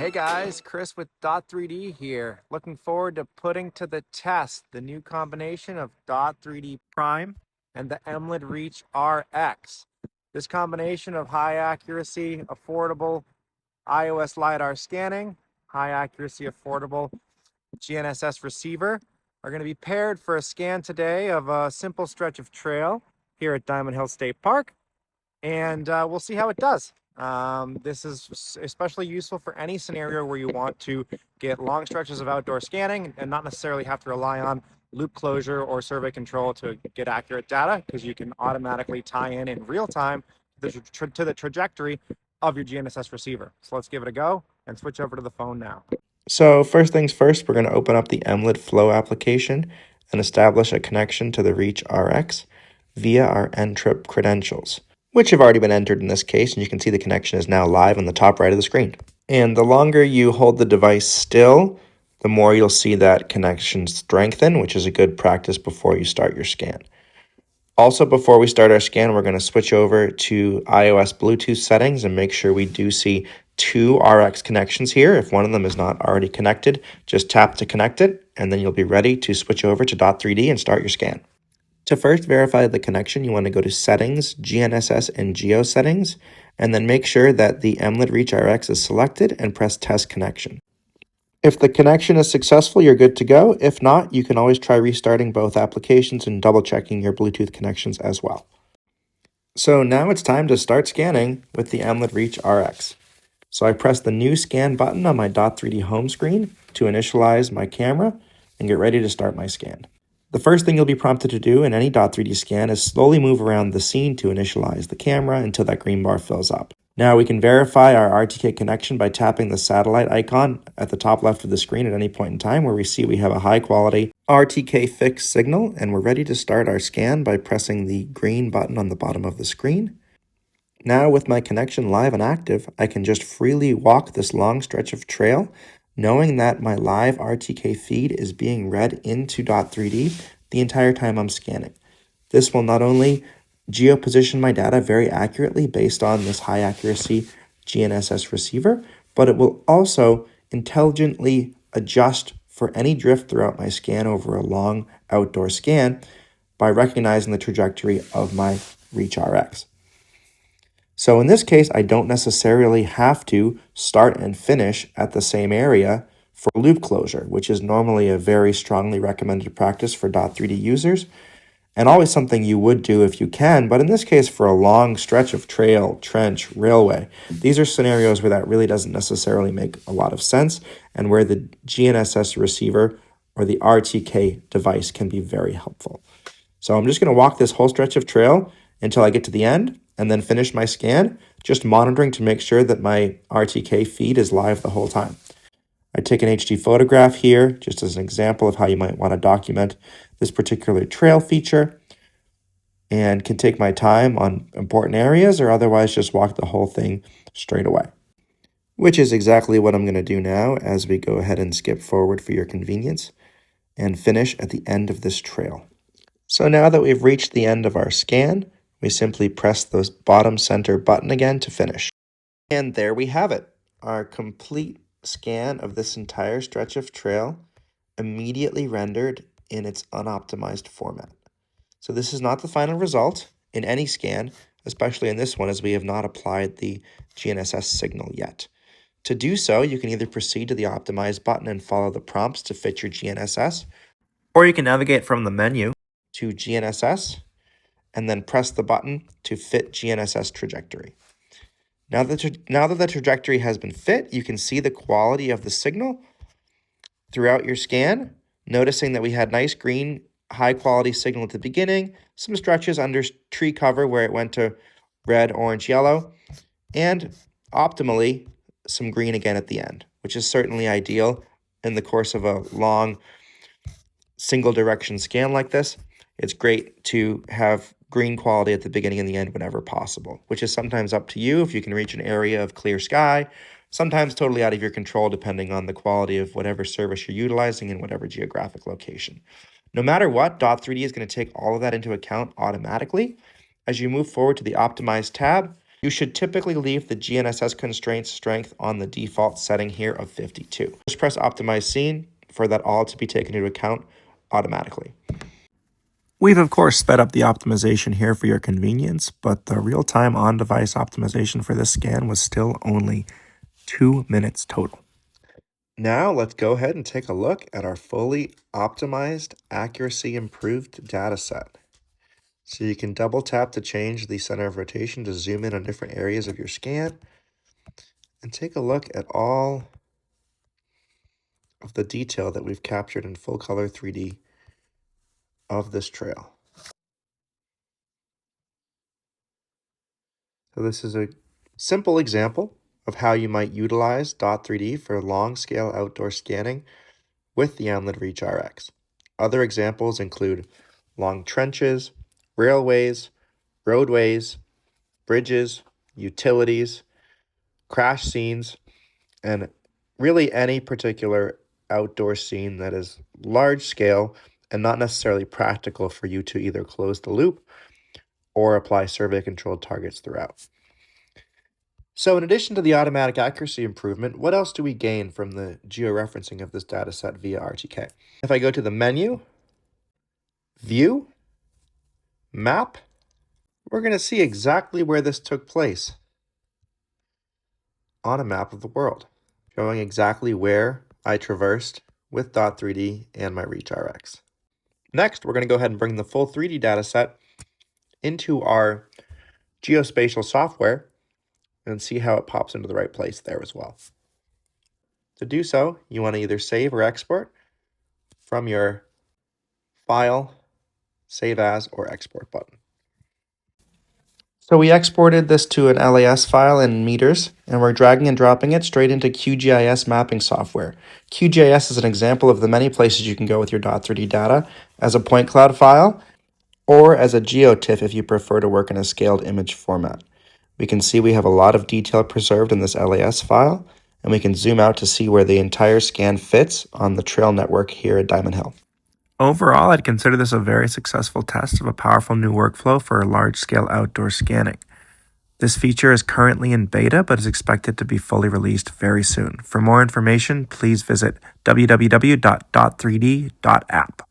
Hey guys, Chris with Dot3D here. Looking forward to putting to the test the new combination of Dot3D Prime and the Emlid Reach RX. This combination of high accuracy, affordable iOS LiDAR scanning, high accuracy, affordable GNSS receiver are going to be paired for a scan today of a simple stretch of trail here at Diamond Hill State Park, and we'll see how it does. This is especially useful for any scenario where you want to get long stretches of outdoor scanning and not necessarily have to rely on loop closure or survey control to get accurate data, because you can automatically tie in real time to the trajectory of your GNSS receiver. So let's give it a go and switch over to the phone now. So first things first, we're going to open up the Emlid Flow application and establish a connection to the Reach RX via our N-Trip credentials, which have already been entered in this case, and you can see the connection is now live on the top right of the screen. And the longer you hold the device still, the more you'll see that connection strengthen, which is a good practice before you start your scan. Also, before we start our scan, we're going to switch over to iOS Bluetooth settings and make sure we do see two RX connections here. If one of them is not already connected, just tap to connect it, and then you'll be ready to switch over to Dot3D and start your scan. To first verify the connection, you want to go to Settings, GNSS, and Geo Settings, and then make sure that the Emlid Reach RX is selected and press Test Connection. If the connection is successful, you're good to go. If not, you can always try restarting both applications and double checking your Bluetooth connections as well. So now it's time to start scanning with the Emlid Reach RX. So I press the new scan button on my Dot3D home screen to initialize my camera and get ready to start my scan. The first thing you'll be prompted to do in any Dot3D scan is slowly move around the scene to initialize the camera until that green bar fills up. Now we can verify our RTK connection by tapping the satellite icon at the top left of the screen at any point in time, where we see we have a high quality RTK fixed signal, and we're ready to start our scan by pressing the green button on the bottom of the screen. Now with my connection live and active, I can just freely walk this long stretch of trail, knowing that my live RTK feed is being read into Dot3D the entire time I'm scanning. This will not only geoposition my data very accurately based on this high accuracy GNSS receiver, but it will also intelligently adjust for any drift throughout my scan over a long outdoor scan by recognizing the trajectory of my Reach RX. So in this case, I don't necessarily have to start and finish at the same area for loop closure, which is normally a very strongly recommended practice for Dot3D users, and always something you would do if you can, but in this case for a long stretch of trail, trench, railway. These are scenarios where that really doesn't necessarily make a lot of sense, and where the GNSS receiver or the RTK device can be very helpful. So I'm just going to walk this whole stretch of trail until I get to the end and then finish my scan, just monitoring to make sure that my RTK feed is live the whole time. I take an HD photograph here just as an example of how you might want to document this particular trail feature, and can take my time on important areas or otherwise just walk the whole thing straight away, which is exactly what I'm going to do now as we go ahead and skip forward for your convenience and finish at the end of this trail. So now that we've reached the end of our scan, we simply press the bottom center button again to finish. And there we have it, our complete scan of this entire stretch of trail immediately rendered in its unoptimized format. So this is not the final result in any scan, especially in this one, as we have not applied the GNSS signal yet. To do so, you can either proceed to the optimize button and follow the prompts to fit your GNSS, or you can navigate from the menu to GNSS and then press the button to fit GNSS trajectory. Now that the trajectory has been fit, you can see the quality of the signal throughout your scan, noticing that we had nice green, high quality signal at the beginning, some stretches under tree cover where it went to red, orange, yellow, and optimally some green again at the end, which is certainly ideal in the course of a long single direction scan like this. It's great to have green quality at the beginning and the end whenever possible, which is sometimes up to you if you can reach an area of clear sky, sometimes totally out of your control depending on the quality of whatever service you're utilizing in whatever geographic location. No matter what, Dot3D is going to take all of that into account automatically. As you move forward to the Optimize tab, You should typically leave the GNSS constraint strength on the default setting here of 52. Just press Optimize Scene for that all to be taken into account automatically. We've of course sped up the optimization here for your convenience, but the real-time on-device optimization for this scan was still only 2 minutes total. Now let's go ahead and take a look at our fully optimized, accuracy improved data set. So you can double tap to change the center of rotation to zoom in on different areas of your scan and take a look at all of the detail that we've captured in full color 3D of this trail. So this is a simple example of how you might utilize Dot3D for long-scale outdoor scanning with the Emlid Reach RX. Other examples include long trenches, railways, roadways, bridges, utilities, crash scenes, and really any particular outdoor scene that is large scale and not necessarily practical for you to either close the loop or apply survey controlled targets throughout. So in addition to the automatic accuracy improvement, what else do we gain from the georeferencing of this data set via RTK? If I go to the menu, view, map, we're going to see exactly where this took place on a map of the world, showing exactly where I traversed with Dot3D and my Reach RX. Next, we're going to go ahead and bring the full 3D data set into our geospatial software and see how it pops into the right place there as well. To do so, you want to either save or export from your File, Save As, or Export button. So we exported this to an LAS file in meters, and we're dragging and dropping it straight into QGIS mapping software. QGIS is an example of the many places you can go with your Dot3D data as a point cloud file, or as a GeoTIFF if you prefer to work in a scaled image format. We can see we have a lot of detail preserved in this LAS file, and we can zoom out to see where the entire scan fits on the trail network here at Diamond Hill. Overall, I'd consider this a very successful test of a powerful new workflow for large-scale outdoor scanning. This feature is currently in beta, but is expected to be fully released very soon. For more information, please visit www.dot3d.app.